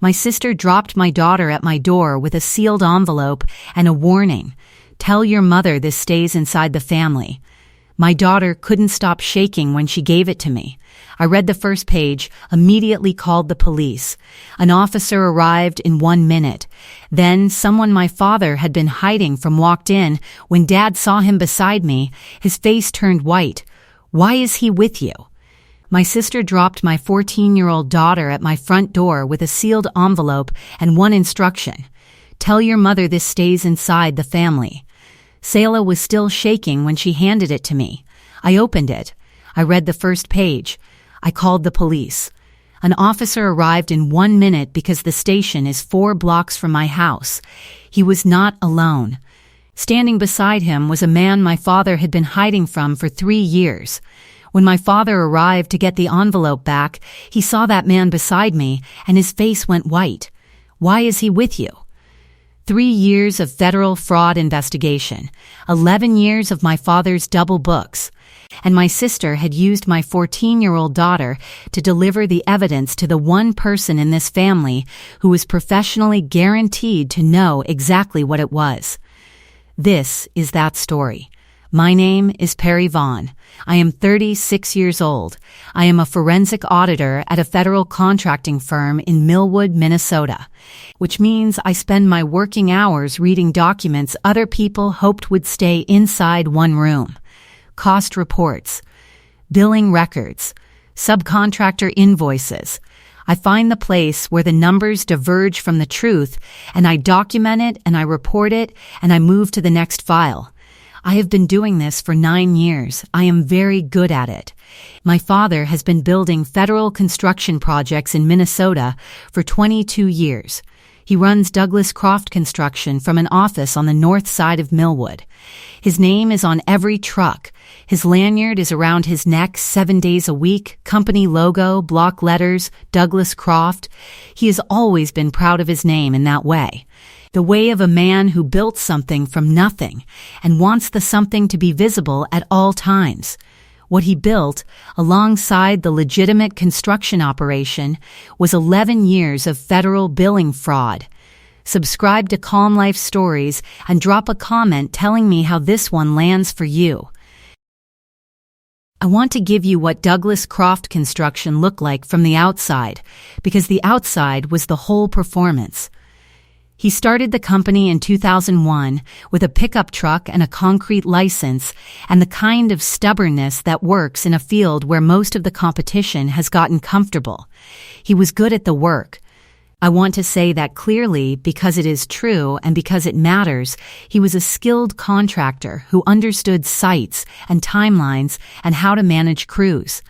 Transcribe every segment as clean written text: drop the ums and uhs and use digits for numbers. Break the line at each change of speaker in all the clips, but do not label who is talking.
My sister dropped my daughter at my door with a sealed envelope and a warning. Tell your mother this stays inside the family. My daughter couldn't stop shaking when she gave it to me. I read the first page, immediately called the police. An officer arrived in 1 minute. Then someone my father had been hiding from walked in. When Dad saw him beside me, his face turned white. Why is he with you? My sister dropped my 14-year-old daughter at my front door with a sealed envelope and one instruction. Tell your mother this stays inside the family. Sela was still shaking when she handed it to me. I opened it. I read the first page. I called the police. An officer arrived in 1 minute because the station is 4 blocks from my house. He was not alone. Standing beside him was a man my father had been hiding from for 3 years. When my father arrived to get the envelope back, he saw that man beside me and his face went white. Why is he with you? 3 years of federal fraud investigation, 11 years of my father's double books, and my sister had used my 14-year-old daughter to deliver the evidence to the one person in this family who was professionally guaranteed to know exactly what it was. This is that story. My name is Perry Vaughn. I am 36 years old. I am a forensic auditor at a federal contracting firm in Millwood, Minnesota, which means I spend my working hours reading documents other people hoped would stay inside one room. Cost reports, billing records, subcontractor invoices. I find the place where the numbers diverge from the truth, and I document it and I report it and I move to the next file. I have been doing this for 9 years. I am very good at it. My father has been building federal construction projects in Minnesota for 22 years. He runs Douglas Croft Construction from an office on the north side of Millwood. His name is on every truck. His lanyard is around his neck 7 days a week, company logo, block letters, Douglas Croft. He has always been proud of his name in that way. The way of a man who built something from nothing and wants the something to be visible at all times. What he built, alongside the legitimate construction operation, was 11 years of federal billing fraud. Subscribe to Calm Life Stories and drop a comment telling me how this one lands for you. I want to give you what Douglas Croft Construction looked like from the outside, because the outside was the whole performance. He started the company in 2001 with a pickup truck and a concrete license and the kind of stubbornness that works in a field where most of the competition has gotten comfortable. He was good at the work. I want to say that clearly because it is true and because it matters. He was a skilled contractor who understood sites and timelines and how to manage crews.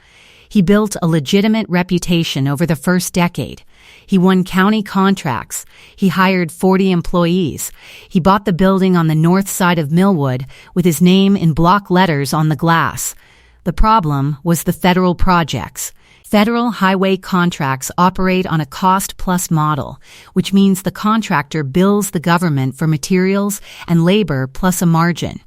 He built a legitimate reputation over the first decade. He won county contracts. He hired 40 employees. He bought the building on the north side of Millwood with his name in block letters on the glass. The problem was the federal projects. Federal highway contracts operate on a cost-plus model, which means the contractor bills the government for materials and labor plus a margin.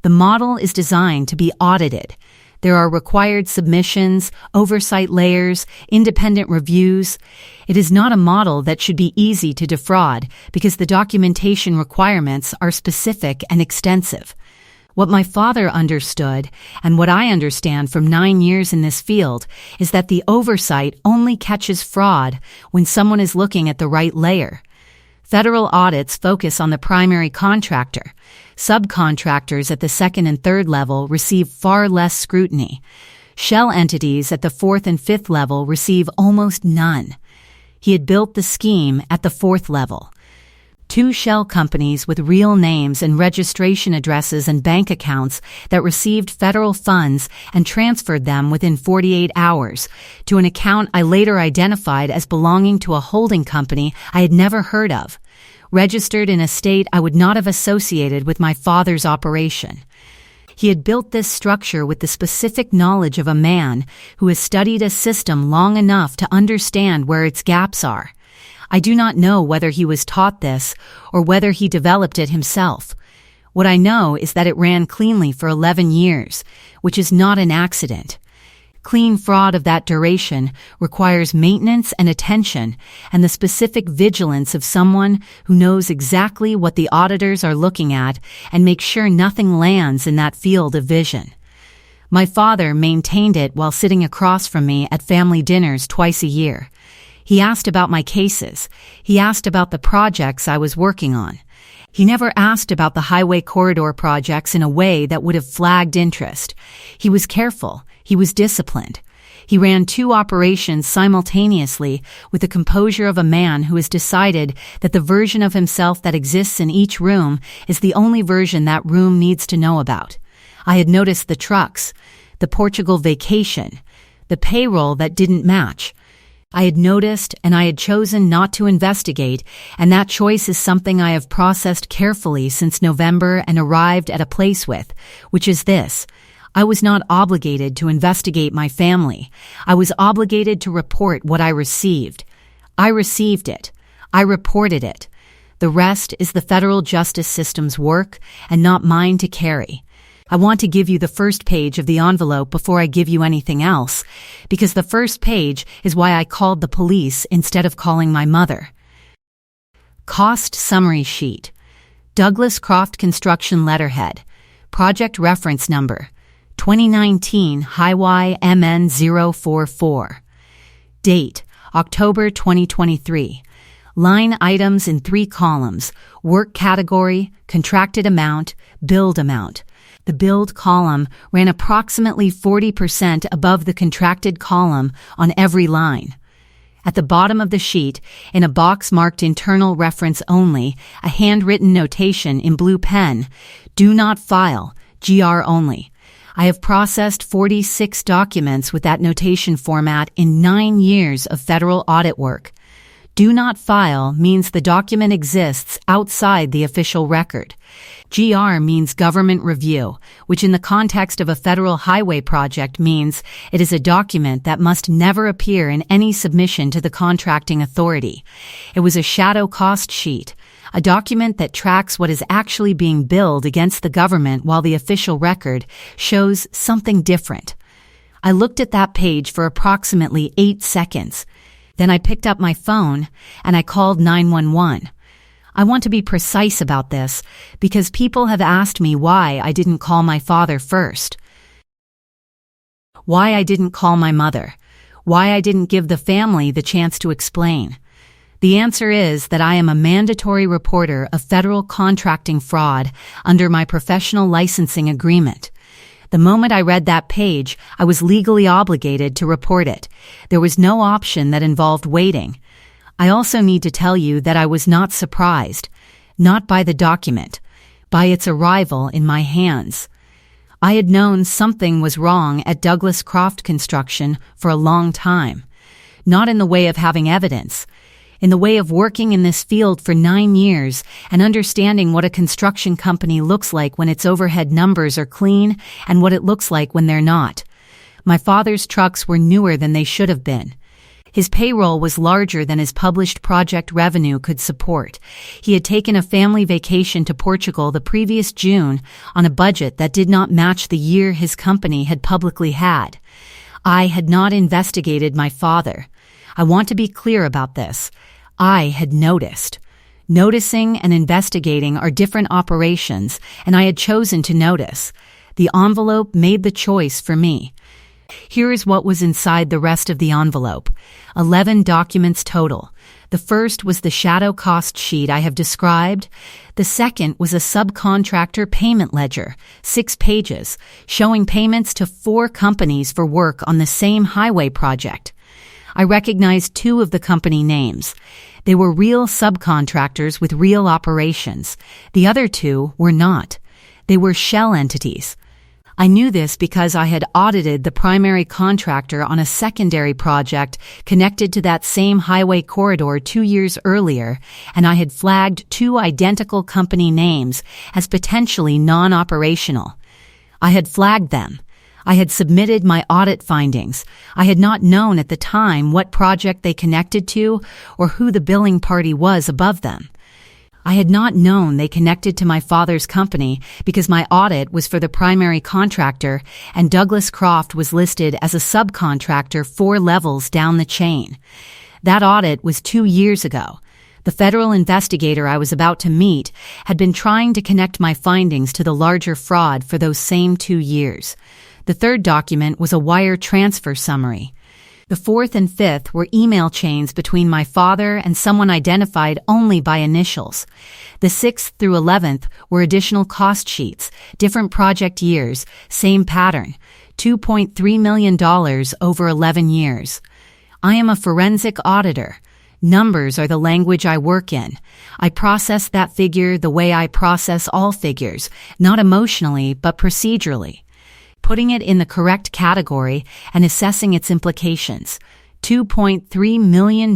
The model is designed to be audited. There are required submissions, oversight layers, independent reviews. It is not a model that should be easy to defraud because the documentation requirements are specific and extensive. What my father understood, and what I understand from 9 years in this field, is that the oversight only catches fraud when someone is looking at the right layer. Federal audits focus on the primary contractor. Subcontractors at the second and third level receive far less scrutiny. Shell entities at the fourth and fifth level receive almost none. He had built the scheme at the fourth level. 2 shell companies with real names and registration addresses and bank accounts that received federal funds and transferred them within 48 hours to an account I later identified as belonging to a holding company I had never heard of, registered in a state I would not have associated with my father's operation. He had built this structure with the specific knowledge of a man who has studied a system long enough to understand where its gaps are. I do not know whether he was taught this or whether he developed it himself. What I know is that it ran cleanly for 11 years, which is not an accident. Clean fraud of that duration requires maintenance and attention and the specific vigilance of someone who knows exactly what the auditors are looking at and makes sure nothing lands in that field of vision. My father maintained it while sitting across from me at family dinners twice a year. He asked about my cases. He asked about the projects I was working on. He never asked about the highway corridor projects in a way that would have flagged interest. He was careful. He was disciplined. He ran 2 operations simultaneously with the composure of a man who has decided that the version of himself that exists in each room is the only version that room needs to know about. I had noticed the trucks, the Portugal vacation, the payroll that didn't match. I had noticed and I had chosen not to investigate, and that choice is something I have processed carefully since November and arrived at a place with, which is this. I was not obligated to investigate my family. I was obligated to report what I received. I received it. I reported it. The rest is the federal justice system's work and not mine to carry. I want to give you the first page of the envelope before I give you anything else, because the first page is why I called the police instead of calling my mother. Cost summary sheet. Douglas Croft Construction letterhead. Project reference number. 2019 Highway MN 044. Date, October 2023. Line items in 3 columns. Work category, contracted amount, billed amount. The billed column ran approximately 40% above the contracted column on every line. At the bottom of the sheet, in a box marked internal reference only, a handwritten notation in blue pen, do not file, GR only. I have processed 46 documents with that notation format in 9 years of federal audit work. Do not file means the document exists outside the official record. GR means government review, which in the context of a federal highway project means it is a document that must never appear in any submission to the contracting authority. It was a shadow cost sheet, a document that tracks what is actually being billed against the government while the official record shows something different. I looked at that page for approximately 8 seconds. Then I picked up my phone and I called 911. I want to be precise about this because people have asked me why I didn't call my father first. Why I didn't call my mother. Why I didn't give the family the chance to explain. The answer is that I am a mandatory reporter of federal contracting fraud under my professional licensing agreement. The moment I read that page, I was legally obligated to report it. There was no option that involved waiting. I also need to tell you that I was not surprised, not by the document, by its arrival in my hands. I had known something was wrong at Douglas Croft Construction for a long time, not in the way of having evidence, in the way of working in this field for 9 years and understanding what a construction company looks like when its overhead numbers are clean and what it looks like when they're not. My father's trucks were newer than they should have been. His payroll was larger than his published project revenue could support. He had taken a family vacation to Portugal the previous June on a budget that did not match the year his company had publicly had. I had not investigated my father. I want to be clear about this. I had noticed. Noticing and investigating are different operations, and I had chosen to notice. The envelope made the choice for me. Here is what was inside the rest of the envelope. 11 documents total. The first was the shadow cost sheet I have described. The second was a subcontractor payment ledger, 6 pages, showing payments to 4 companies for work on the same highway project. I recognized 2 of the company names. They were real subcontractors with real operations. The other 2 were not. They were shell entities. I knew this because I had audited the primary contractor on a secondary project connected to that same highway corridor 2 years earlier, and I had flagged 2 identical company names as potentially non-operational. I had flagged them. I had submitted my audit findings. I had not known at the time what project they connected to or who the billing party was above them. I had not known they connected to my father's company because my audit was for the primary contractor and Douglas Croft was listed as a subcontractor 4 levels down the chain. That audit was 2 years ago. The federal investigator I was about to meet had been trying to connect my findings to the larger fraud for those same 2 years. The third document was a wire transfer summary. The fourth and fifth were email chains between my father and someone identified only by initials. The 6th through 11th were additional cost sheets, different project years, same pattern, $2.3 million over 11 years. I am a forensic auditor. Numbers are the language I work in. I process that figure the way I process all figures, not emotionally but procedurally. Putting it in the correct category and assessing its implications. $2.3 million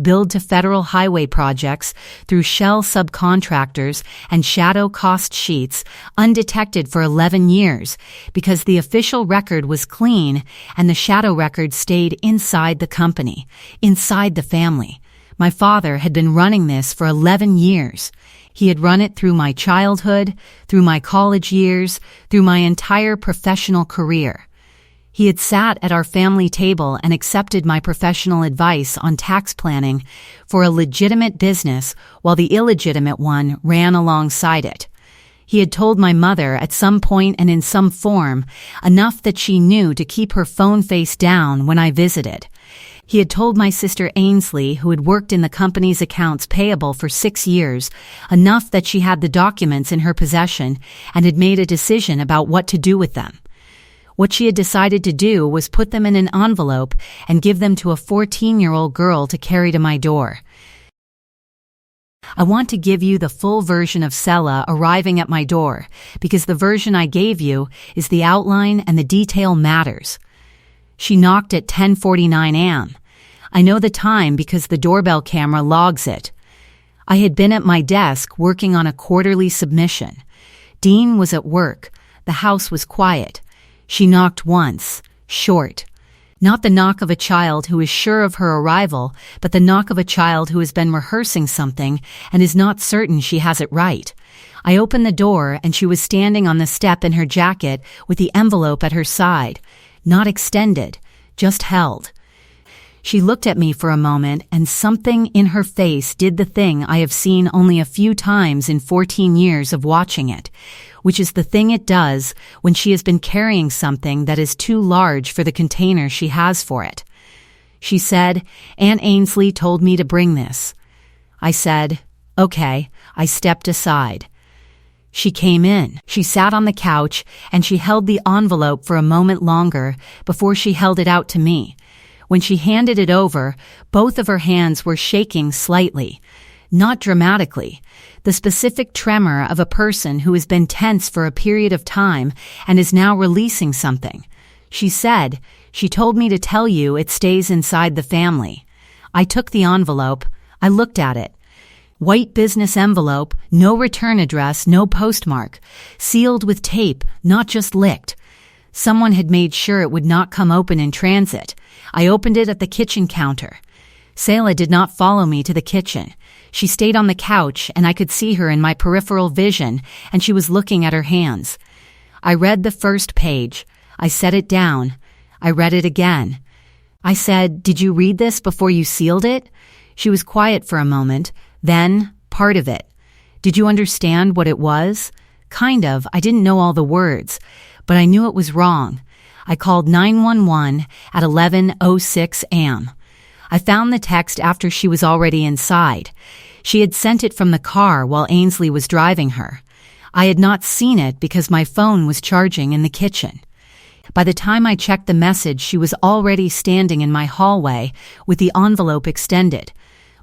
billed to federal highway projects through shell subcontractors and shadow cost sheets, undetected for 11 years, because the official record was clean and the shadow record stayed inside the company, inside the family. My father had been running this for 11 years. He had run it through my childhood, through my college years, through my entire professional career. He had sat at our family table and accepted my professional advice on tax planning for a legitimate business while the illegitimate one ran alongside it. He had told my mother at some point and in some form enough that she knew to keep her phone face down when I visited. He had told my sister Ainsley, who had worked in the company's accounts payable for 6 years, enough that she had the documents in her possession and had made a decision about what to do with them. What she had decided to do was put them in an envelope and give them to a 14-year-old girl to carry to my door. I want to give you the full version of Sela arriving at my door, because the version I gave you is the outline and the detail matters. She knocked at 10:49 a.m. I know the time because the doorbell camera logs it. I had been at my desk working on a quarterly submission. Dean was at work. The house was quiet. She knocked once, short. Not the knock of a child who is sure of her arrival, but the knock of a child who has been rehearsing something and is not certain she has it right. I opened the door and she was standing on the step in her jacket with the envelope at her side. Not extended, just held. She looked at me for a moment, and something in her face did the thing I have seen only a few times in 14 years of watching it, which is the thing it does when she has been carrying something that is too large for the container she has for it. She said, "Aunt Ainsley told me to bring this." I said, "Okay." I stepped aside. She came in. She sat on the couch and she held the envelope for a moment longer before she held it out to me. When she handed it over, both of her hands were shaking slightly. Not dramatically. The specific tremor of a person who has been tense for a period of time and is now releasing something. She said, "She told me to tell you it stays inside the family." I took the envelope. I looked at it. White business envelope, no return address, no postmark. Sealed with tape, not just licked. Someone had made sure it would not come open in transit. I opened it at the kitchen counter. Sela did not follow me to the kitchen. She stayed on the couch and I could see her in my peripheral vision, and she was looking at her hands. I read the first page. I set it down. I read it again. I said, "Did you read this before you sealed it?" She was quiet for a moment. Then, part of it. "Did you understand what it was?" Kind of. I didn't know all the words, but I knew it was wrong. I called 911 at 11:06 a.m. I found the text after she was already inside. She had sent it from the car while Ainsley was driving her. I had not seen it because my phone was charging in the kitchen. By the time I checked the message, she was already standing in my hallway with the envelope extended.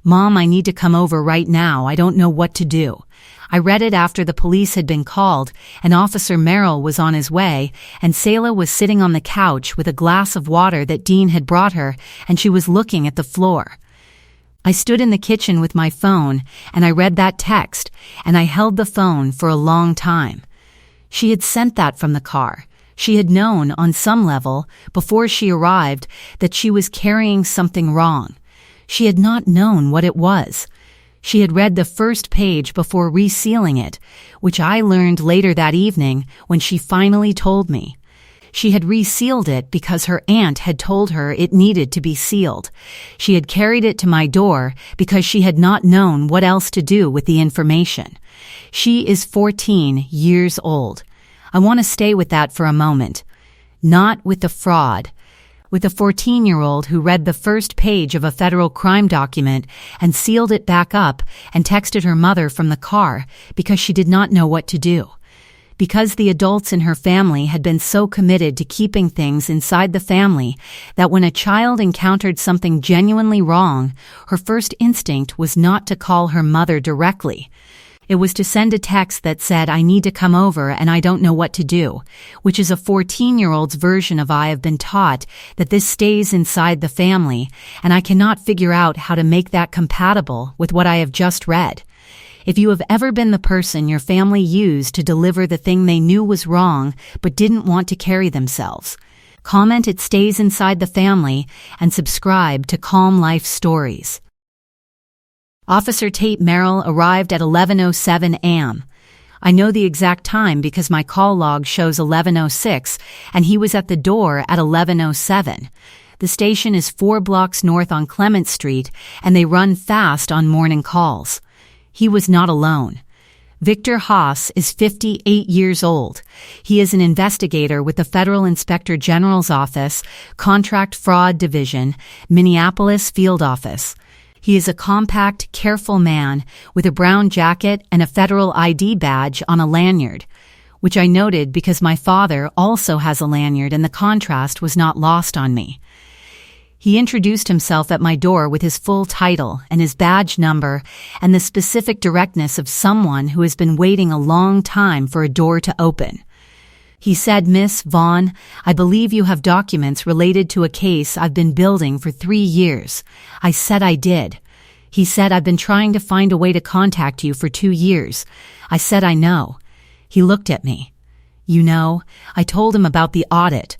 "Mom, I need to come over right now. I don't know what to do." I read it after the police had been called, and Officer Merrill was on his way, and Sela was sitting on the couch with a glass of water that Dean had brought her, and she was looking at the floor. I stood in the kitchen with my phone, and I read that text, and I held the phone for a long time. She had sent that from the car. She had known, on some level, before she arrived, that she was carrying something wrong. She had not known what it was. She had read the first page before resealing it, which I learned later that evening when she finally told me. She had resealed it because her aunt had told her it needed to be sealed. She had carried it to my door because she had not known what else to do with the information. She is 14 years old. I want to stay with that for a moment. Not with the fraud. With a 14-year-old who read the first page of a federal crime document and sealed it back up and texted her mother from the car because she did not know what to do. Because the adults in her family had been so committed to keeping things inside the family that when a child encountered something genuinely wrong, her first instinct was not to call her mother directly. It was to send a text that said, "I need to come over and I don't know what to do," which is a 14-year-old's version of "I have been taught that this stays inside the family and I cannot figure out how to make that compatible with what I have just read." If you have ever been the person your family used to deliver the thing they knew was wrong but didn't want to carry themselves, comment "It stays inside the family" and subscribe to Calm Life Stories. Officer Tate Merrill arrived at 11:07 a.m. I know the exact time because my call log shows 11:06 and he was at the door at 11:07. The station is 4 blocks north on Clement Street and they run fast on morning calls. He was not alone. Victor Haas is 58 years old. He is an investigator with the Federal Inspector General's Office, Contract Fraud Division, Minneapolis Field Office. He is a compact, careful man with a brown jacket and a federal ID badge on a lanyard, which I noted because my father also has a lanyard and the contrast was not lost on me. He introduced himself at my door with his full title and his badge number and the specific directness of someone who has been waiting a long time for a door to open. He said, "Miss Vaughn, I believe you have documents related to a case I've been building for 3 years. I said I did. He said, "I've been trying to find a way to contact you for 2 years. I said, "I know." He looked at me. "You know," I told him about the audit,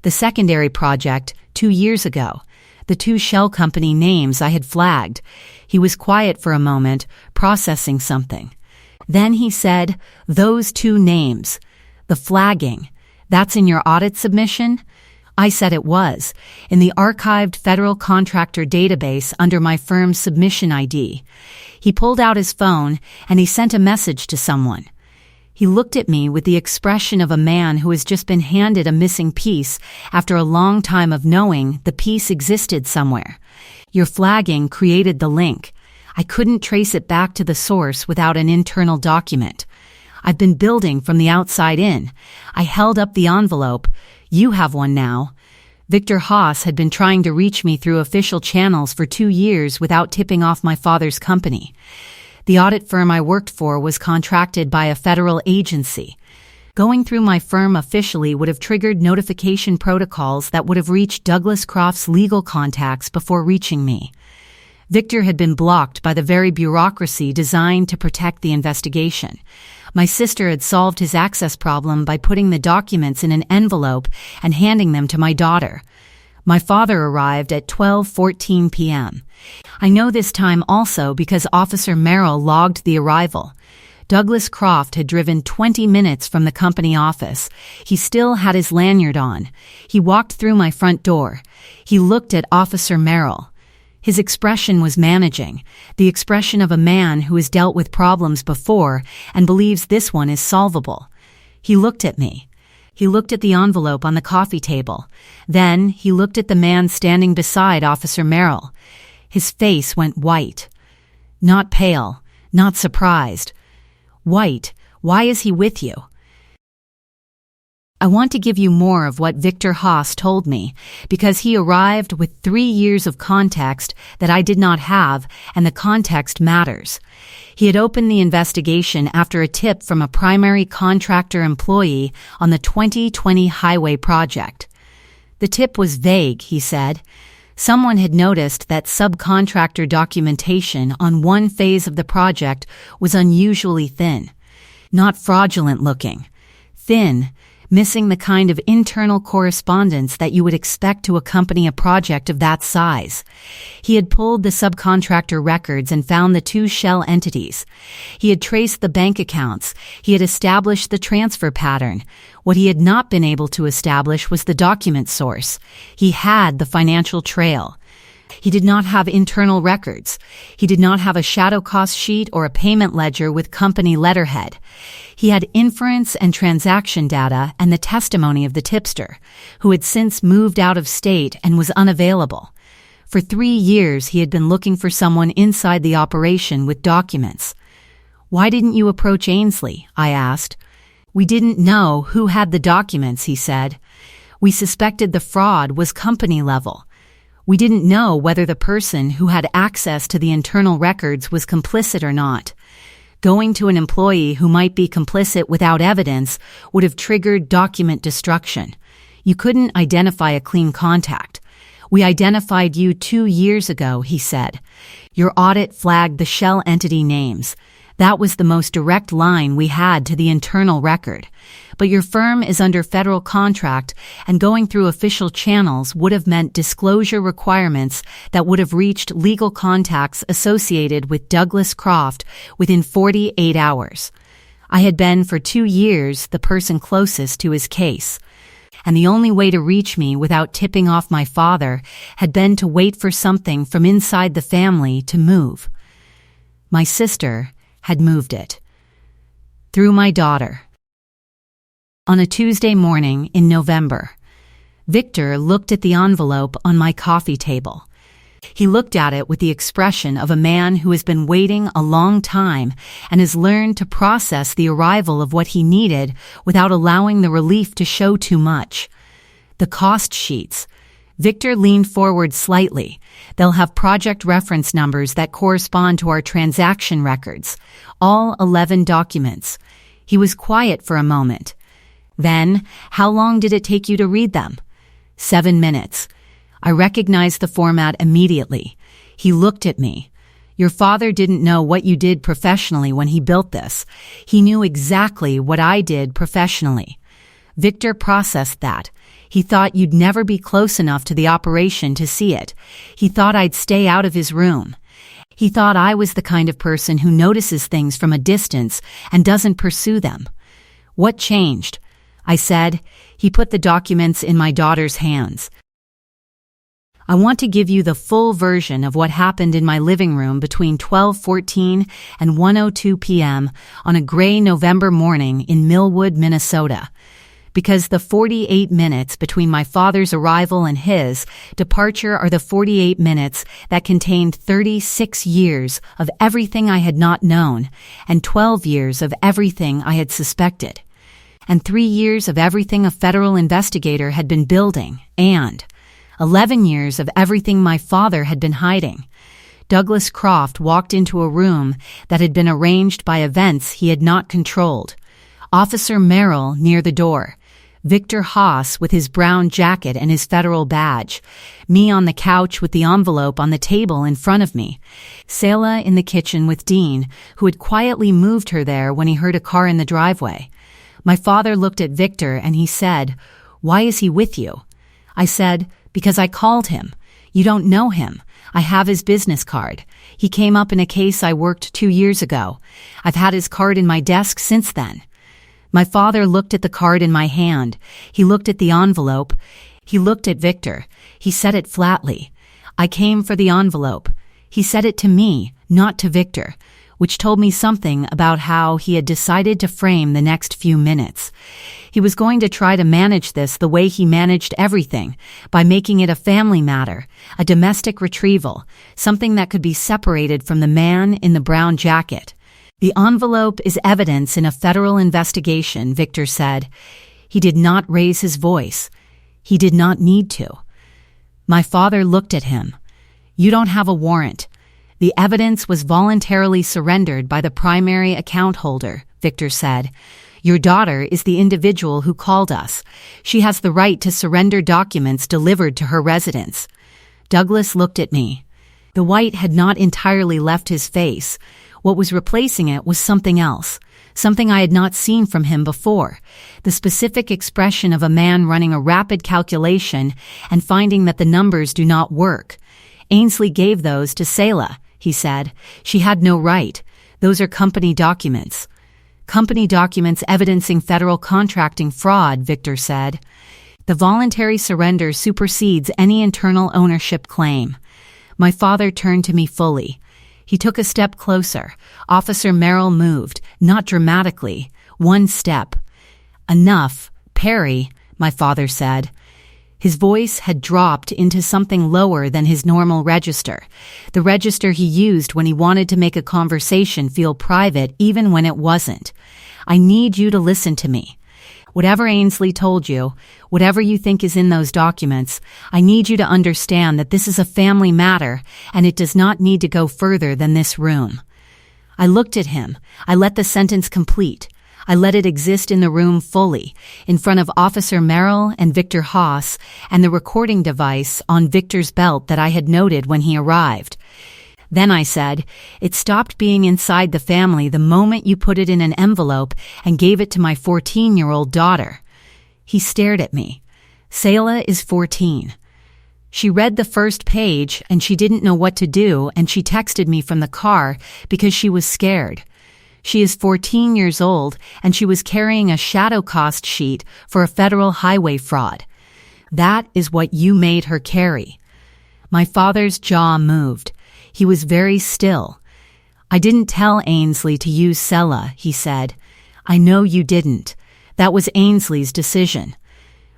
the secondary project 2 years ago, the 2 shell company names I had flagged. He was quiet for a moment, processing something. Then he said, "Those 2 names. The flagging, that's in your audit submission?" I said it was, in the archived federal contractor database under my firm's submission ID. He pulled out his phone and he sent a message to someone. He looked at me with the expression of a man who has just been handed a missing piece after a long time of knowing the piece existed somewhere. "Your flagging created the link. I couldn't trace it back to the source without an internal document. I've been building from the outside in." I held up the envelope. "You have one now." Victor Haas had been trying to reach me through official channels for 2 years without tipping off my father's company. The audit firm I worked for was contracted by a federal agency. Going through my firm officially would have triggered notification protocols that would have reached Douglas Croft's legal contacts before reaching me. Victor had been blocked by the very bureaucracy designed to protect the investigation. My sister had solved his access problem by putting the documents in an envelope and handing them to my daughter. My father arrived at 12:14 p.m. I know this time also because Officer Merrill logged the arrival. Douglas Croft had driven 20 minutes from the company office. He still had his lanyard on. He walked through my front door. He looked at Officer Merrill. His expression was managing, the expression of a man who has dealt with problems before and believes this one is solvable. He looked at me. He looked at the envelope on the coffee table. Then he looked at the man standing beside Officer Merrill. His face went white. Not pale, not surprised. White. "Why is he with you?" I want to give you more of what Victor Haas told me, because he arrived with 3 years of context that I did not have, and the context matters. He had opened the investigation after a tip from a primary contractor employee on the 2020 highway project. The tip was vague, he said. Someone had noticed that subcontractor documentation on one phase of the project was unusually thin. Not fraudulent looking. Thin, missing the kind of internal correspondence that you would expect to accompany a project of that size. He had pulled the subcontractor records and found the two shell entities. He had traced the bank accounts. He had established the transfer pattern. What he had not been able to establish was the document source. He had the financial trail. He did not have internal records. He did not have a shadow cost sheet or a payment ledger with company letterhead. He had inference and transaction data and the testimony of the tipster, who had since moved out of state and was unavailable. For 3 years, he had been looking for someone inside the operation with documents. "Why didn't you approach Ainsley?" I asked. "We didn't know who had the documents," he said. "We suspected the fraud was company level. We didn't know whether the person who had access to the internal records was complicit or not. Going to an employee who might be complicit without evidence would have triggered document destruction. You couldn't identify a clean contact. We identified you 2 years ago," he said. "Your audit flagged the shell entity names. That was the most direct line we had to the internal record. But your firm is under federal contract, and going through official channels would have meant disclosure requirements that would have reached legal contacts associated with Douglas Croft within 48 hours. I had been for 2 years the person closest to his case, and the only way to reach me without tipping off my father had been to wait for something from inside the family to move. My sister had moved it. Through my daughter. On a Tuesday morning in November, Victor looked at the envelope on my coffee table. He looked at it with the expression of a man who has been waiting a long time and has learned to process the arrival of what he needed without allowing the relief to show too much. The cost sheets. Victor leaned forward slightly. "They'll have project reference numbers that correspond to our transaction records. All 11 documents." He was quiet for a moment. "Then, how long did it take you to read them?" 7 minutes. I recognized the format immediately. He looked at me. "Your father didn't know what you did professionally when he built this. He knew exactly what I did professionally." Victor processed that. He thought you'd never be close enough to the operation to see it. He thought I'd stay out of his room. He thought I was the kind of person who notices things from a distance and doesn't pursue them. "What changed?" I said. He put the documents in my daughter's hands. "I want to give you the full version of what happened in my living room between 12:14 and 1:02 p.m. on a gray November morning in Millwood, Minnesota. Because the 48 minutes between my father's arrival and his departure are the 48 minutes that contained 36 years of everything I had not known, and 12 years of everything I had suspected, and 3 years of everything a federal investigator had been building, and 11 years of everything my father had been hiding. Douglas Croft walked into a room that had been arranged by events he had not controlled. Officer Merrill near the door. Victor Haas with his brown jacket and his federal badge. Me on the couch with the envelope on the table in front of me. Sela in the kitchen with Dean, who had quietly moved her there when he heard a car in the driveway. My father looked at Victor and he said, "Why is he with you?" I said, "Because I called him. You don't know him. I have his business card. He came up in a case I worked 2 years ago. I've had his card in my desk since then." My father looked at the card in my hand. He looked at the envelope. He looked at Victor. He said it flatly. "I came for the envelope." He said it to me, not to Victor, which told me something about how he had decided to frame the next few minutes. He was going to try to manage this the way he managed everything, by making it a family matter, a domestic retrieval, something that could be separated from the man in the brown jacket. "The envelope is evidence in a federal investigation," Victor said. He did not raise his voice. He did not need to. My father looked at him. "You don't have a warrant. The evidence was voluntarily surrendered by the primary account holder," Victor said. "Your daughter is the individual who called us. She has the right to surrender documents delivered to her residence." Douglas looked at me. The white had not entirely left his face. What was replacing it was something else, something I had not seen from him before, the specific expression of a man running a rapid calculation and finding that the numbers do not work. "Ainsley gave those to Sela," he said. "She had no right. Those are company documents." "Company documents evidencing federal contracting fraud," Victor said. "The voluntary surrender supersedes any internal ownership claim." My father turned to me fully. He took a step closer. Officer Merrill moved, not dramatically, one step. "Enough, Perry," my father said. His voice had dropped into something lower than his normal register, the register he used when he wanted to make a conversation feel private even when it wasn't. "I need you to listen to me. Whatever Ainsley told you, whatever you think is in those documents, I need you to understand that this is a family matter and it does not need to go further than this room." I looked at him. I let the sentence complete. I let it exist in the room fully, in front of Officer Merrill and Victor Haas and the recording device on Victor's belt that I had noted when he arrived. Then I said, "It stopped being inside the family the moment you put it in an envelope and gave it to my 14-year-old daughter." He stared at me. "Sela is 14. She read the first page and she didn't know what to do, and she texted me from the car because she was scared. She is 14 years old and she was carrying a shadow cost sheet for a federal highway fraud. That is what you made her carry." My father's jaw moved. He was very still. "I didn't tell Ainsley to use Sela," he said. "I know you didn't. That was Ainsley's decision."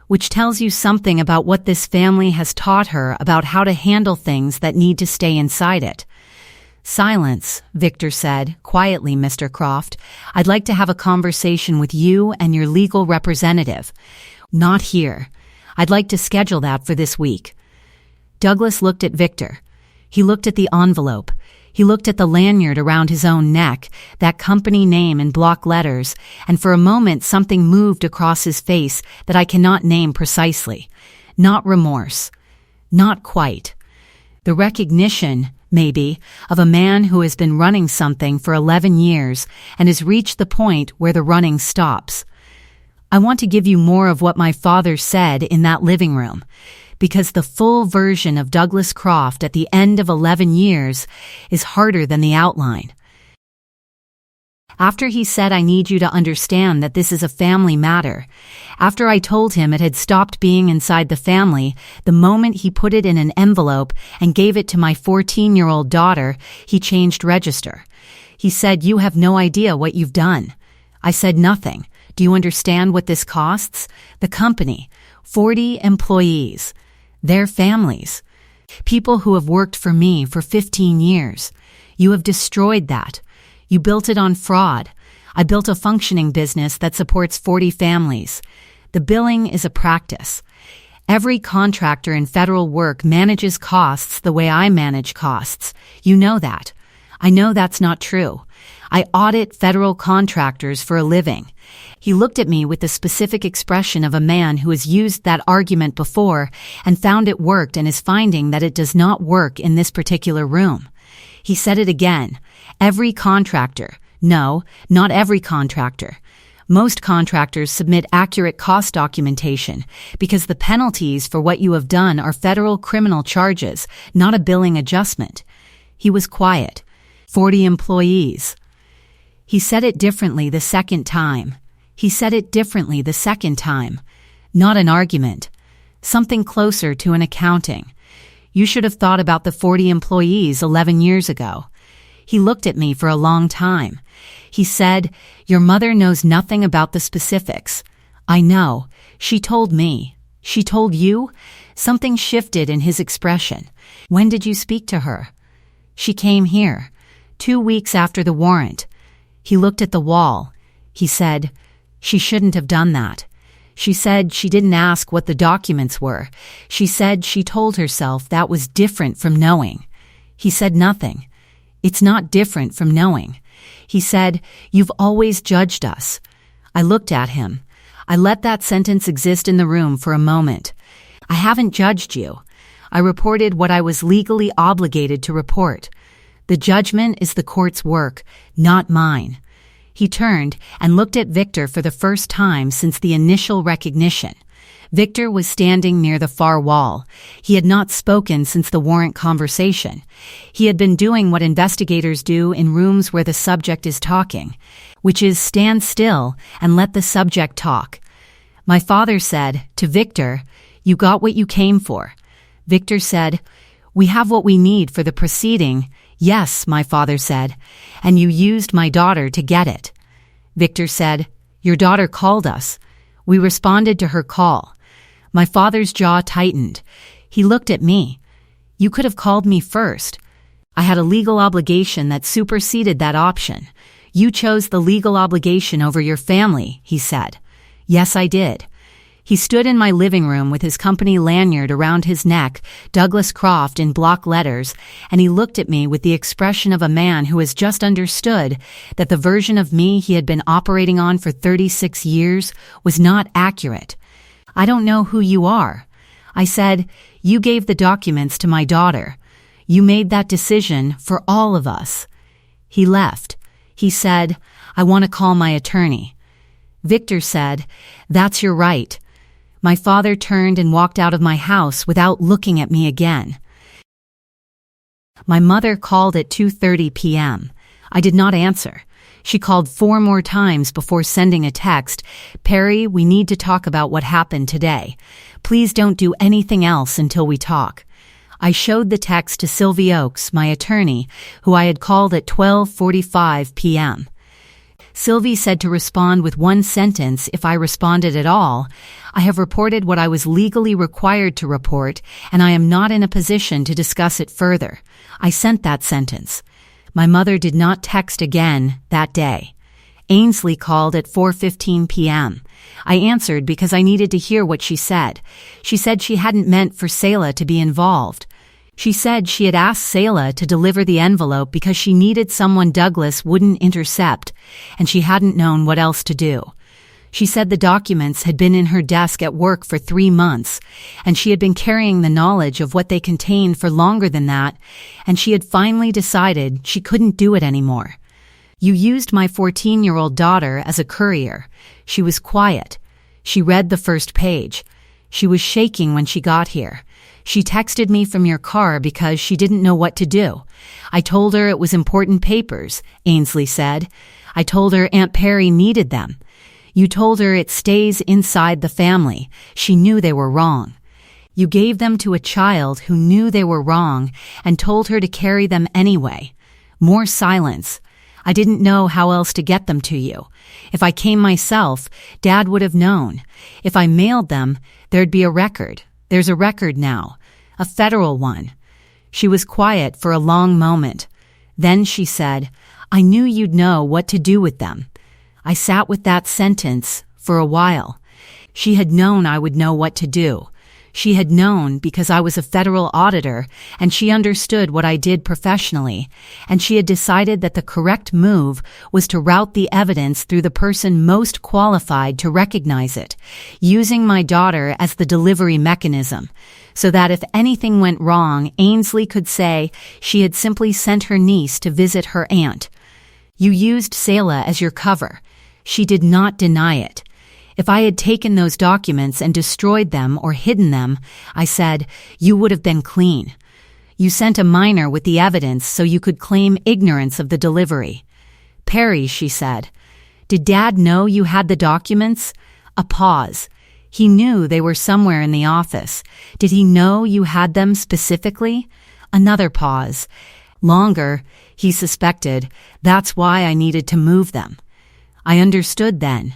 Which tells you something about what this family has taught her about how to handle things that need to stay inside it. "Silence," Victor said, quietly, "Mr. Croft. I'd like to have a conversation with you and your legal representative." "Not here. I'd like to schedule that for this week." Douglas looked at Victor. He looked at the envelope. He looked at the lanyard around his own neck, that company name in block letters, and for a moment something moved across his face that I cannot name precisely. Not remorse. Not quite. The recognition, maybe, of a man who has been running something for 11 years and has reached the point where the running stops. I want to give you more of what my father said in that living room, because the full version of Douglas Croft at the end of 11 years is harder than the outline. After he said, "I need you to understand that this is a family matter," after I told him it had stopped being inside the family the moment he put it in an envelope and gave it to my 14-year-old daughter, he changed register. He said, "You have no idea what you've done." I said, "Nothing. Do you understand what this costs? The company, 40 employees, their families, people who have worked for me for 15 years. You have destroyed that. You built it on fraud. I built a functioning business that supports 40 families. The billing is a practice. Every contractor in federal work manages costs the way I manage costs. You know that. I know that's not true. I audit federal contractors for a living." He looked at me with the specific expression of a man who has used that argument before and found it worked and is finding that it does not work in this particular room. He said it again. "Every contractor." No, not every contractor. Most contractors submit accurate cost documentation because the penalties for what you have done are federal criminal charges, not a billing adjustment. He was quiet. 40 employees. He said it differently the second time. He said it differently the second time. Not an argument. Something closer to an accounting. "You should have thought about the 40 employees 11 years ago." He looked at me for a long time. He said, "Your mother knows nothing about the specifics." "I know. She told me." "She told you?" Something shifted in his expression. "When did you speak to her?" "She came here. 2 weeks after the warrant." He looked at the wall. He said, "She shouldn't have done that." She said she didn't ask what the documents were. She said she told herself that was different from knowing. He said nothing. "It's not different from knowing." He said, "You've always judged us." I looked at him. I let that sentence exist in the room for a moment. "I haven't judged you. I reported what I was legally obligated to report. The judgment is the court's work, not mine." He turned and looked at Victor for the first time since the initial recognition. Victor was standing near the far wall. He had not spoken since the warrant conversation. He had been doing what investigators do in rooms where the subject is talking, which is stand still and let the subject talk. My father said to Victor, "You got what you came for." Victor said, "We have what we need for the proceeding." "Yes," my father said, "and you used my daughter to get it." Victor said, "Your daughter called us. We responded to her call." My father's jaw tightened. He looked at me. "You could have called me first." I had a legal obligation that superseded that option. "You chose the legal obligation over your family," he said. "Yes, I did." He stood in my living room with his company lanyard around his neck, Douglas Croft in block letters, and he looked at me with the expression of a man who has just understood that the version of me he had been operating on for 36 years was not accurate. "I don't know who you are." I said, "You gave the documents to my daughter. You made that decision for all of us." He left. He said, "I want to call my attorney." Victor said, "That's your right." My father turned and walked out of my house without looking at me again. My mother called at 2:30 p.m. I did not answer. She called 4 more times before sending a text, "Perry, we need to talk about what happened today. Please don't do anything else until we talk." I showed the text to Sylvie Oakes, my attorney, who I had called at 12:45 p.m. Sylvie said to respond with one sentence if I responded at all. "I have reported what I was legally required to report, and I am not in a position to discuss it further." I sent that sentence. My mother did not text again that day. Ainsley called at 4:15 p.m. I answered because I needed to hear what she said. She said she hadn't meant for Sela to be involved. She said she had asked Sela to deliver the envelope because she needed someone Douglas wouldn't intercept, and she hadn't known what else to do. She said the documents had been in her desk at work for 3 months, and she had been carrying the knowledge of what they contained for longer than that, and she had finally decided she couldn't do it anymore. "You used my 14-year-old daughter as a courier." She was quiet. She read the first page. She was shaking when she got here. "She texted me from your car because she didn't know what to do. I told her it was important papers," Ainsley said. "I told her Aunt Perry needed them. You told her it stays inside the family. She knew they were wrong. You gave them to a child who knew they were wrong and told her to carry them anyway." More silence. "I didn't know how else to get them to you. If I came myself, Dad would have known. If I mailed them, there'd be a record. There's a record now. A federal one." She was quiet for a long moment. Then she said, "I knew you'd know what to do with them." I sat with that sentence for a while. She had known I would know what to do. She had known because I was a federal auditor, and she understood what I did professionally, and she had decided that the correct move was to route the evidence through the person most qualified to recognize it, using my daughter as the delivery mechanism, so that if anything went wrong, Ainsley could say she had simply sent her niece to visit her aunt. "You used Sela as your cover." She did not deny it. "If I had taken those documents and destroyed them or hidden them," I said, "you would have been clean. You sent a minor with the evidence so you could claim ignorance of the delivery." "Perry," she said, "did Dad know you had the documents?" A pause. "He knew they were somewhere in the office. Did he know you had them specifically?" Another pause. "Longer. He suspected. That's why I needed to move them." I understood then.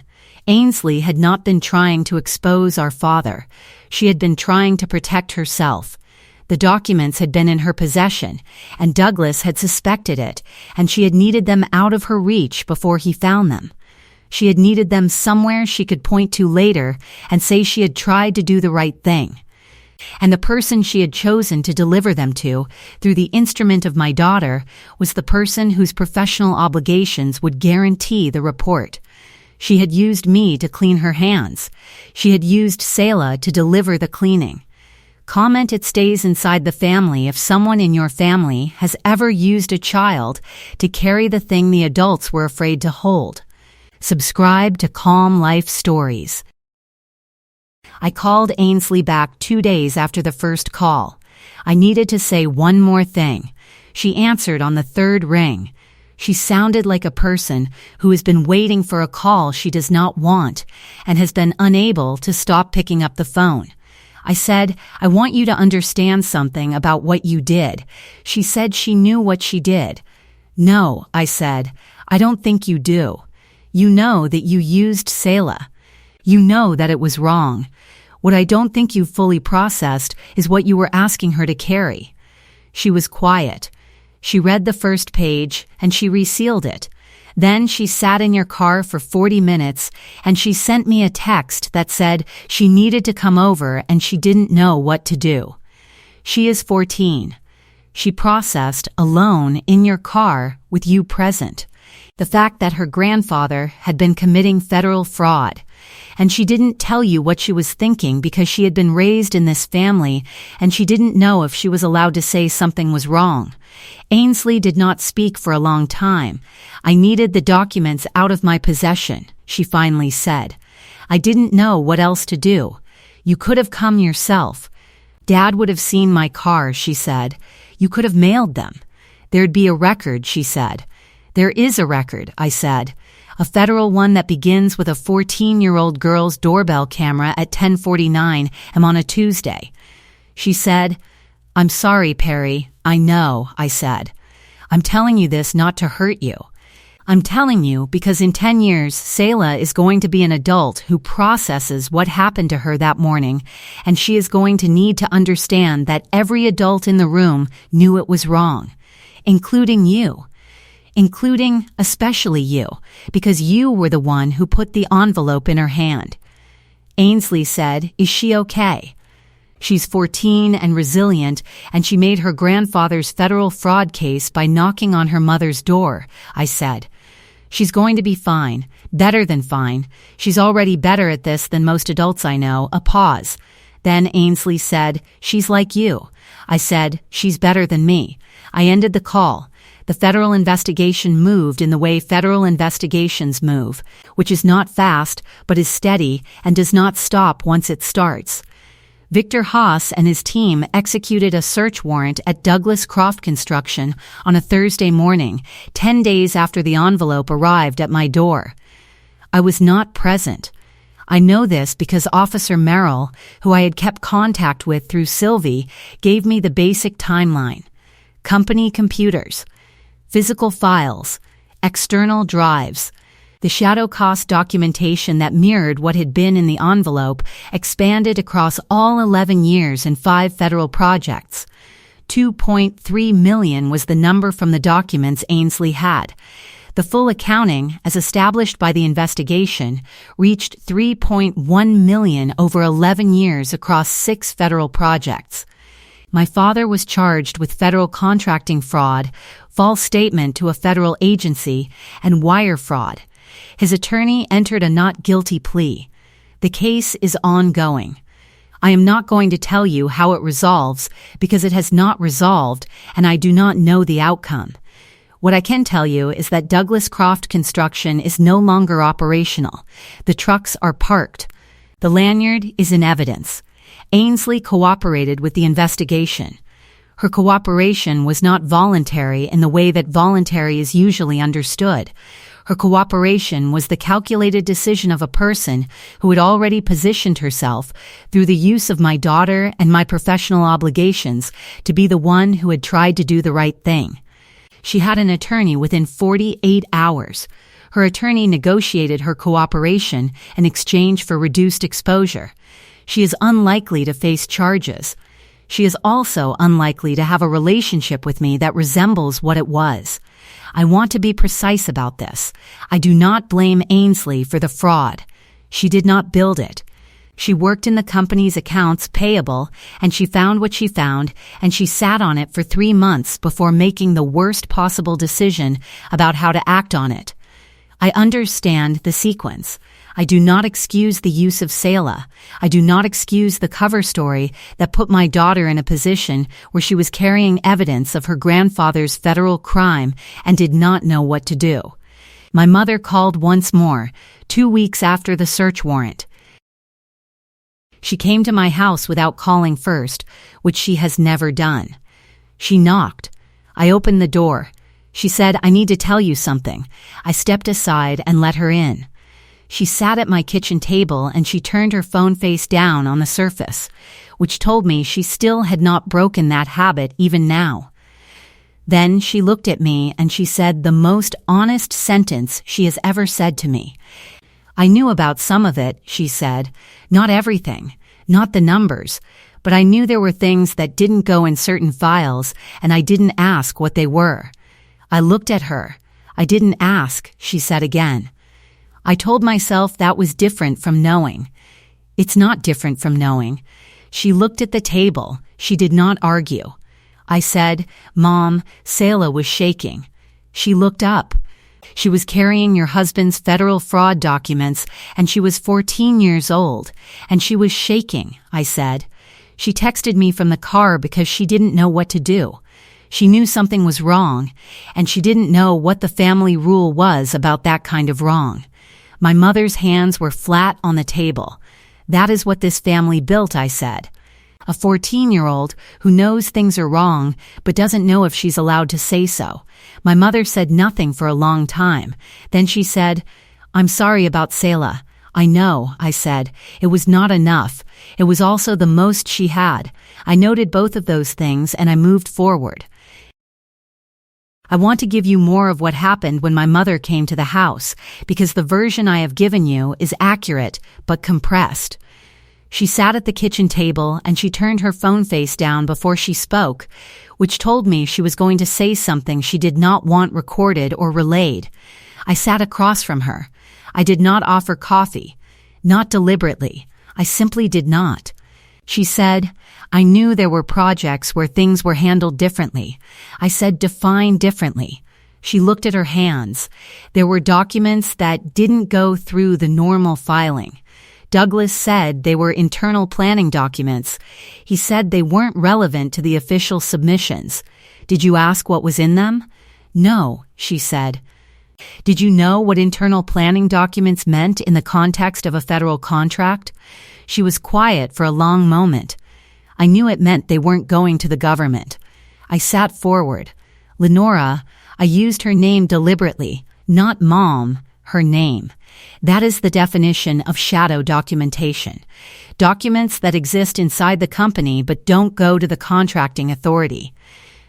Ainsley had not been trying to expose our father. She had been trying to protect herself. The documents had been in her possession, and Douglas had suspected it, and she had needed them out of her reach before he found them. She had needed them somewhere she could point to later and say she had tried to do the right thing. And the person she had chosen to deliver them to, through the instrument of my daughter, was the person whose professional obligations would guarantee the report. She had used me to clean her hands. She had used Sela to deliver the cleaning. Comment it stays inside the family if someone in your family has ever used a child to carry the thing the adults were afraid to hold. Subscribe to Calm Life Stories. I called Ainsley back 2 days after the first call. I needed to say one more thing. She answered on the third ring. She sounded like a person who has been waiting for a call she does not want and has been unable to stop picking up the phone. I said, "I want you to understand something about what you did." She said she knew what she did. "No," I said, "I don't think you do. You know that you used Sela. You know that it was wrong. What I don't think you fully processed is what you were asking her to carry." She was quiet. She read the first page and she resealed it. Then she sat in your car for 40 minutes and she sent me a text that said she needed to come over and she didn't know what to do. She is 14. She processed alone in your car with you present the fact that her grandfather had been committing federal fraud. And she didn't tell you what she was thinking because she had been raised in this family and she didn't know if she was allowed to say something was wrong. Ainsley did not speak for a long time. "I needed the documents out of my possession," she finally said. "I didn't know what else to do. You could have come yourself. Dad would have seen my car," she said. "You could have mailed them. There'd be a record," she said. "There is a record," I said. "A federal one that begins with a 14-year-old girl's doorbell camera at 10:49 am on a Tuesday." She said, "I'm sorry, Perry. I know," I said. "I'm telling you this not to hurt you. I'm telling you because in 10 years, Sela is going to be an adult who processes what happened to her that morning, and she is going to need to understand that every adult in the room knew it was wrong, including you. Including especially you, because you were the one who put the envelope in her hand." Ainsley said, "Is she okay?" "She's 14 and resilient, and she made her grandfather's federal fraud case by knocking on her mother's door," I said. "She's going to be fine, better than fine. She's already better at this than most adults I know." A pause. Then Ainsley said, "She's like you." I said, "She's better than me." I ended the call. The federal investigation moved in the way federal investigations move, which is not fast, but is steady and does not stop once it starts. Victor Haas and his team executed a search warrant at Douglas Croft Construction on a Thursday morning, 10 days after the envelope arrived at my door. I was not present. I know this because Officer Merrill, who I had kept contact with through Sylvie, gave me the basic timeline. Company computers, physical files, external drives. The shadow cost documentation that mirrored what had been in the envelope expanded across all 11 years and 5 federal projects. 2.3 million was the number from the documents Ainsley had. The full accounting, as established by the investigation, reached 3.1 million over 11 years across 6 federal projects. My father was charged with federal contracting fraud, false statement to a federal agency, and wire fraud. His attorney entered a not guilty plea. The case is ongoing. I am not going to tell you how it resolves because it has not resolved and I do not know the outcome. What I can tell you is that Douglas Croft Construction is no longer operational. The trucks are parked. The lanyard is in evidence. Ainsley cooperated with the investigation. Her cooperation was not voluntary in the way that voluntary is usually understood. Her cooperation was the calculated decision of a person who had already positioned herself, through the use of my daughter and my professional obligations, to be the one who had tried to do the right thing. She had an attorney within 48 hours. Her attorney negotiated her cooperation in exchange for reduced exposure. She is unlikely to face charges. She is also unlikely to have a relationship with me that resembles what it was. I want to be precise about this. I do not blame Ainsley for the fraud. She did not build it. She worked in the company's accounts payable, and she found what she found, and she sat on it for 3 months before making the worst possible decision about how to act on it. I understand the sequence. I do not excuse the use of Sela. I do not excuse the cover story that put my daughter in a position where she was carrying evidence of her grandfather's federal crime and did not know what to do. My mother called once more, 2 weeks after the search warrant. She came to my house without calling first, which she has never done. She knocked. I opened the door. She said, "I need to tell you something." I stepped aside and let her in. She sat at my kitchen table and she turned her phone face down on the surface, which told me she still had not broken that habit even now. Then she looked at me and she said the most honest sentence she has ever said to me. "I knew about some of it," she said, "not everything, not the numbers, but I knew there were things that didn't go in certain files and I didn't ask what they were." I looked at her. "I didn't ask," she said again. I told myself that was different from knowing. It's not different from knowing. She looked at the table. She did not argue. I said, "Mom, Sela was shaking." She looked up. She was carrying your husband's federal fraud documents, and she was 14 years old, and she was shaking, I said. She texted me from the car because she didn't know what to do. She knew something was wrong, and she didn't know what the family rule was about that kind of wrong. My mother's hands were flat on the table. "That is what this family built," I said. A 14-year-old who knows things are wrong but doesn't know if she's allowed to say so. My mother said nothing for a long time. Then she said, "I'm sorry about Sela." "I know," I said. "It was not enough. It was also the most she had." I noted both of those things and I moved forward. I want to give you more of what happened when my mother came to the house, because the version I have given you is accurate but compressed. She sat at the kitchen table and she turned her phone face down before she spoke, which told me she was going to say something she did not want recorded or relayed. I sat across from her. I did not offer coffee. Not deliberately. I simply did not. She said, "I knew there were projects where things were handled differently." I said, "Define differently." She looked at her hands. There were documents that didn't go through the normal filing. Douglas said they were internal planning documents. He said they weren't relevant to the official submissions. "Did you ask what was in them?" "No," she said. "Did you know what internal planning documents meant in the context of a federal contract?" She was quiet for a long moment. I knew it meant they weren't going to the government. I sat forward. "Lenora," I used her name deliberately, not Mom, her name. That is the definition of shadow documentation. Documents that exist inside the company but don't go to the contracting authority.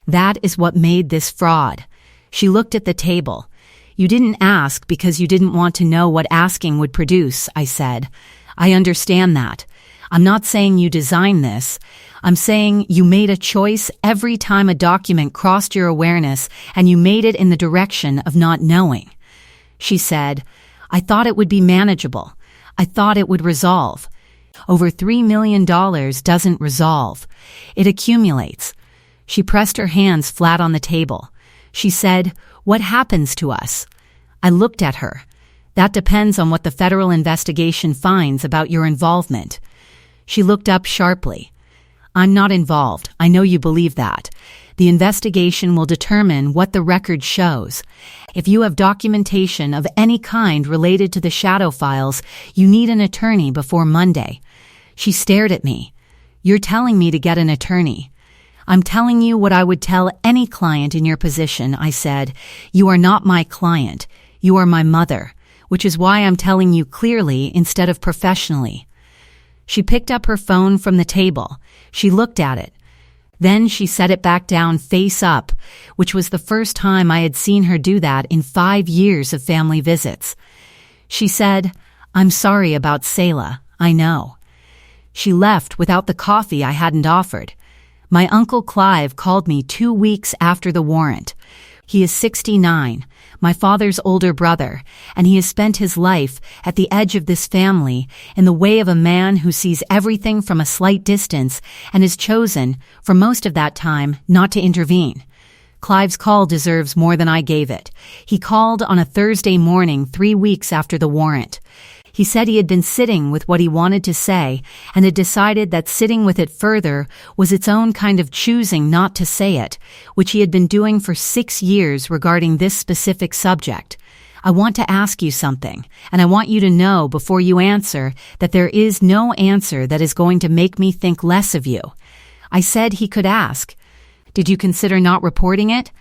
That is what made this fraud. She looked at the table. "You didn't ask because you didn't want to know what asking would produce," I said. "I understand that. I'm not saying you designed this. I'm saying you made a choice every time a document crossed your awareness and you made it in the direction of not knowing." She said, "I thought it would be manageable. I thought it would resolve." Over $3 million doesn't resolve. It accumulates. She pressed her hands flat on the table. She said, "What happens to us?" I looked at her. "That depends on what the federal investigation finds about your involvement." She looked up sharply. "I'm not involved. I know you believe that. The investigation will determine what the record shows. If you have documentation of any kind related to the shadow files, you need an attorney before Monday." She stared at me. "You're telling me to get an attorney." "I'm telling you what I would tell any client in your position," I said. "You are not my client. You are my mother, which is why I'm telling you clearly instead of professionally." She picked up her phone from the table. She looked at it. Then she set it back down face up, which was the first time I had seen her do that in 5 years of family visits. She said, "I'm sorry about Sela, I know." She left without the coffee I hadn't offered. My uncle Clive called me 2 weeks after the warrant. He is 69, my father's older brother, and he has spent his life at the edge of this family in the way of a man who sees everything from a slight distance and has chosen, for most of that time, not to intervene. Clive's call deserves more than I gave it. He called on a Thursday morning 3 weeks after the warrant. He said he had been sitting with what he wanted to say and had decided that sitting with it further was its own kind of choosing not to say it, which he had been doing for 6 years regarding this specific subject. I want to ask you something, and I want you to know before you answer that there is no answer that is going to make me think less of you. I said he could ask. Did you consider not reporting it?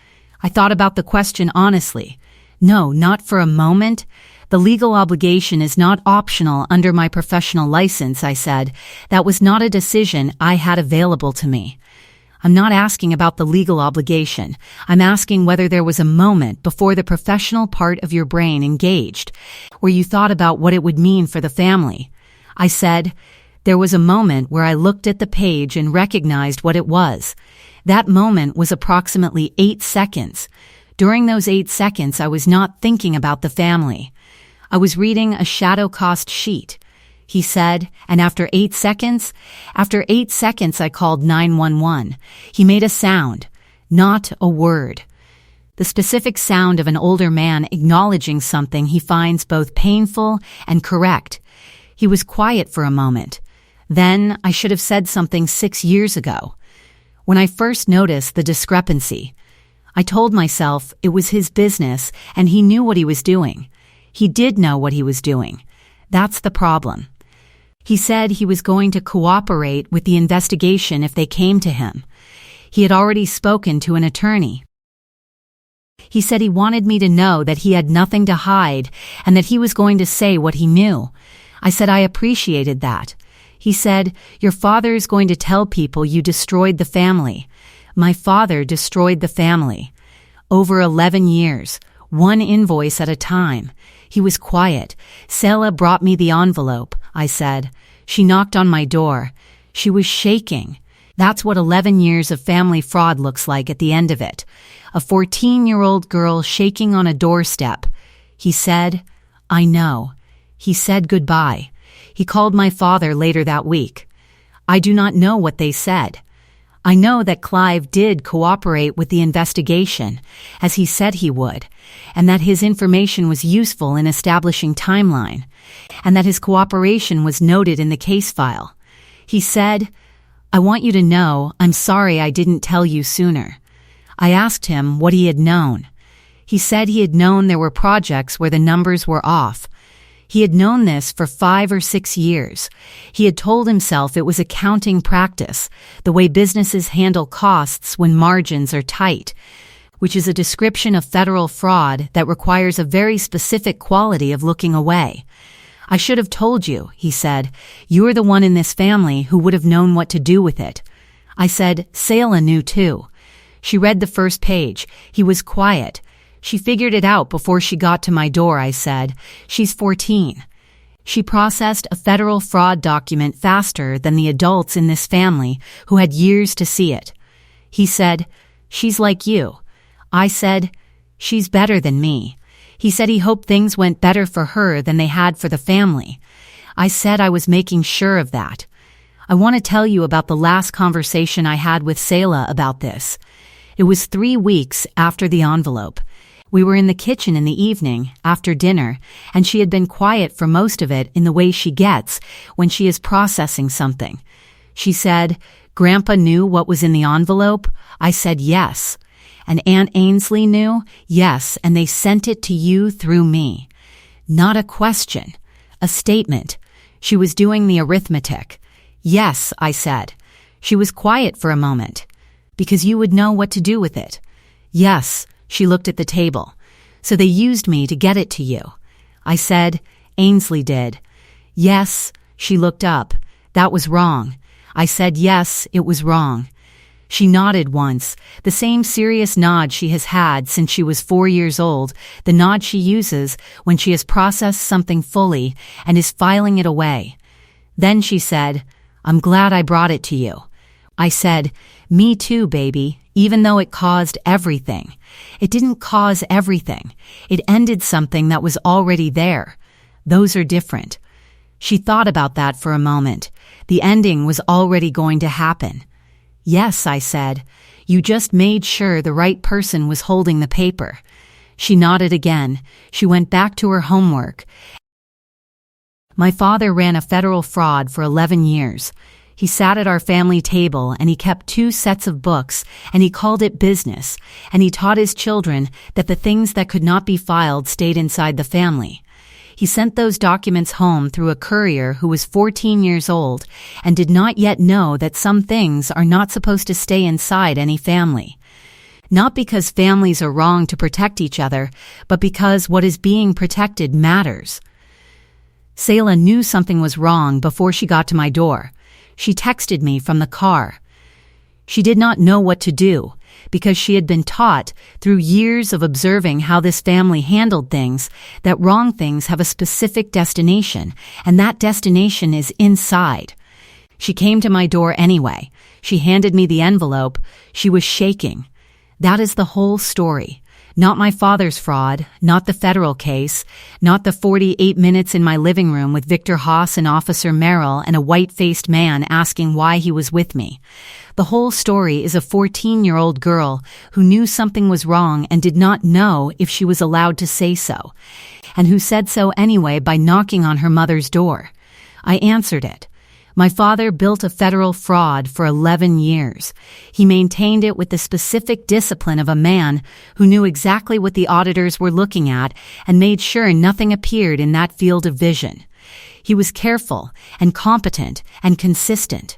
I thought about the question honestly. No, not for a moment. The legal obligation is not optional under my professional license, I said. That was not a decision I had available to me. I'm not asking about the legal obligation. I'm asking whether there was a moment before the professional part of your brain engaged, where you thought about what it would mean for the family. I said, there was a moment where I looked at the page and recognized what it was. That moment was approximately 8 seconds. During those 8 seconds, I was not thinking about the family. I was reading a shadow cost sheet. He said, and after 8 seconds, I called 911. He made a sound, not a word. The specific sound of an older man acknowledging something he finds both painful and correct. He was quiet for a moment. Then I should have said something 6 years ago. When I first noticed the discrepancy, I told myself it was his business and he knew what he was doing. He did know what he was doing. That's the problem. He said he was going to cooperate with the investigation if they came to him. He had already spoken to an attorney. He said he wanted me to know that he had nothing to hide and that he was going to say what he knew. I said I appreciated that. He said, your father is going to tell people you destroyed the family. My father destroyed the family. Over 11 years, one invoice at a time. He was quiet. Sela brought me the envelope, I said. She knocked on my door. She was shaking. That's what 11 years of family fraud looks like at the end of it. A 14-year-old girl shaking on a doorstep. He said, I know. He said goodbye. He called my father later that week. I do not know what they said. I know that Clive did cooperate with the investigation, as he said he would, and that his information was useful in establishing timeline, and that his cooperation was noted in the case file. He said, I want you to know I'm sorry I didn't tell you sooner. I asked him what he had known. He said he had known there were projects where the numbers were off. He had known this for 5 or 6 years. He had told himself it was accounting practice, the way businesses handle costs when margins are tight, which is a description of federal fraud that requires a very specific quality of looking away. I should have told you, he said. You're the one in this family who would have known what to do with it. I said, Sela knew too. She read the first page. He was quiet. She figured it out before she got to my door, I said. She's 14. She processed a federal fraud document faster than the adults in this family who had years to see it. He said, she's like you. I said, she's better than me. He said he hoped things went better for her than they had for the family. I said I was making sure of that. I want to tell you about the last conversation I had with Sela about this. It was 3 weeks after the envelope. We were in the kitchen in the evening, after dinner, and she had been quiet for most of it in the way she gets when she is processing something. She said, Grandpa knew what was in the envelope? I said yes. And Aunt Ainsley knew? Yes, and they sent it to you through me. Not a question. A statement. She was doing the arithmetic. Yes, I said. She was quiet for a moment. Because you would know what to do with it. Yes. She looked at the table. So they used me to get it to you. I said, Ainsley did. Yes, she looked up. That was wrong. I said, yes, it was wrong. She nodded once, the same serious nod she has had since she was 4 years old, the nod she uses when she has processed something fully and is filing it away. Then she said, I'm glad I brought it to you. I said, me too, baby, even though it caused everything. It didn't cause everything. It ended something that was already there. Those are different. She thought about that for a moment. The ending was already going to happen. Yes, I said. You just made sure the right person was holding the paper. She nodded again. She went back to her homework. My father ran a federal fraud for 11 years. He sat at our family table and he kept 2 sets of books and he called it business, and he taught his children that the things that could not be filed stayed inside the family. He sent those documents home through a courier who was 14 years old and did not yet know that some things are not supposed to stay inside any family. Not because families are wrong to protect each other, but because what is being protected matters. Sela knew something was wrong before she got to my door. She texted me from the car. She did not know what to do because she had been taught through years of observing how this family handled things that wrong things have a specific destination, and that destination is inside. She came to my door anyway. She handed me the envelope. She was shaking. That is the whole story. Not my father's fraud, not the federal case, not the 48 minutes in my living room with Victor Haas and Officer Merrill and a white-faced man asking why he was with me. The whole story is a 14-year-old girl who knew something was wrong and did not know if she was allowed to say so, and who said so anyway by knocking on her mother's door. I answered it. My father built a federal fraud for 11 years. He maintained it with the specific discipline of a man who knew exactly what the auditors were looking at and made sure nothing appeared in that field of vision. He was careful and competent and consistent.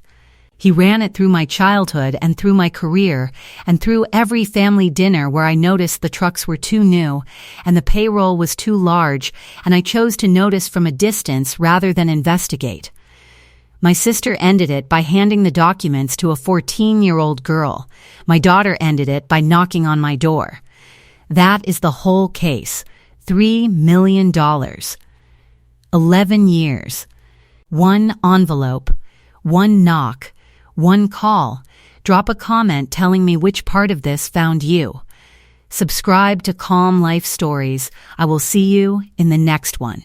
He ran it through my childhood and through my career and through every family dinner where I noticed the trucks were too new and the payroll was too large, and I chose to notice from a distance rather than investigate. My sister ended it by handing the documents to a 14-year-old girl. My daughter ended it by knocking on my door. That is the whole case. $3 million. 11 years. 1 envelope. 1 knock. 1 call. Drop a comment telling me which part of this found you. Subscribe to Calm Life Stories. I will see you in the next one.